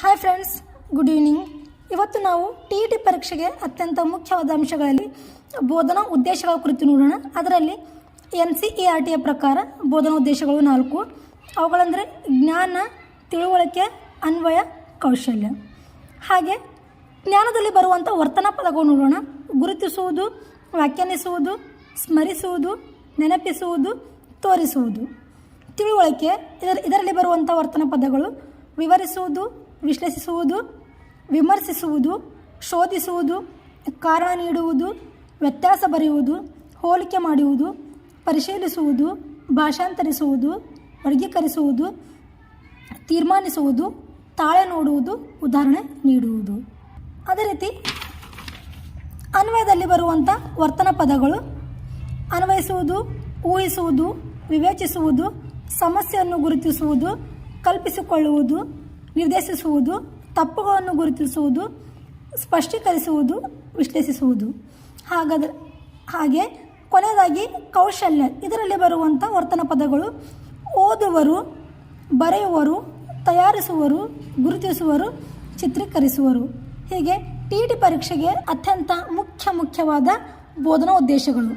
Hi friends, good evening. ಇವತ್ತು ನಾವು TET ಪರೀಕ್ಷೆಗೆ ಅತ್ಯಂತ ಮುಖ್ಯವಾದ ಅಂಶಗಳಲ್ಲಿ ಬೋಧನಾ ಉದ್ದೇಶಗಳ ಕುರಿತು ನೋಡೋಣ. ಅದರಲ್ಲಿ NCERT ಪ್ರಕಾರ ಬೋಧನಾ ಉದ್ದೇಶಗಳು 4. ಅವುಗಳೆಂದರೆ ಜ್ಞಾನ, ತಿಳುವಳಿಕೆ, ಅನ್ವಯ, ಕೌಶಲ್ಯ. ಹಾಗೆ ಜ್ಞಾನದಲ್ಲಿ ಬರುವಂಥ ವರ್ತನಾ ಪದಗಳು ನೋಡೋಣ. ಗುರುತಿಸುವುದು, ವ್ಯಾಖ್ಯಾನಿಸುವುದು, ಸ್ಮರಿಸುವುದು, ನೆನಪಿಸುವುದು, ತೋರಿಸುವುದು. ತಿಳುವಳಿಕೆ ಇದರಲ್ಲಿ ಬರುವಂಥ ವರ್ತನಾ ಪದಗಳು ವಿವರಿಸುವುದು, ವಿಶ್ಲೇಷಿಸುವುದು, ವಿಮರ್ಶಿಸುವುದು, ಶೋಧಿಸುವುದು, ಕಾರಣ ನೀಡುವುದು, ವ್ಯತ್ಯಾಸ ಬರೆಯುವುದು, ಹೋಲಿಕೆ ಮಾಡುವುದು, ಪರಿಶೀಲಿಸುವುದು, ಭಾಷಾಂತರಿಸುವುದು, ವರ್ಗೀಕರಿಸುವುದು, ತೀರ್ಮಾನಿಸುವುದು, ತಾಳೆ ನೋಡುವುದು, ಉದಾಹರಣೆ ನೀಡುವುದು. ಅದೇ ರೀತಿ ಅನ್ವಯದಲ್ಲಿ ಬರುವಂಥ ವರ್ತನಾ ಪದಗಳು ಅನ್ವಯಿಸುವುದು, ಊಹಿಸುವುದು, ವಿವೇಚಿಸುವುದು, ಸಮಸ್ಯೆಯನ್ನು ಗುರುತಿಸುವುದು, ಕಲ್ಪಿಸಿಕೊಳ್ಳುವುದು, ನಿರ್ದೇಶಿಸುವುದು, ತಪ್ಪುಗಳನ್ನು ಗುರುತಿಸುವುದು, ಸ್ಪಷ್ಟೀಕರಿಸುವುದು, ವಿಶ್ಲೇಷಿಸುವುದು. ಹಾಗೆ ಕೊನೆಯದಾಗಿ ಕೌಶಲ್ಯ ಇದರಲ್ಲಿ ಬರುವಂಥ ವರ್ತನಾ ಪದಗಳು ಓದುವರು, ಬರೆಯುವರು, ತಯಾರಿಸುವರು, ಗುರುತಿಸುವರು, ಚಿತ್ರೀಕರಿಸುವರು. ಹೀಗೆ TET ಪರೀಕ್ಷೆಗೆ ಅತ್ಯಂತ ಮುಖ್ಯವಾದ ಬೋಧನಾ ಉದ್ದೇಶಗಳು.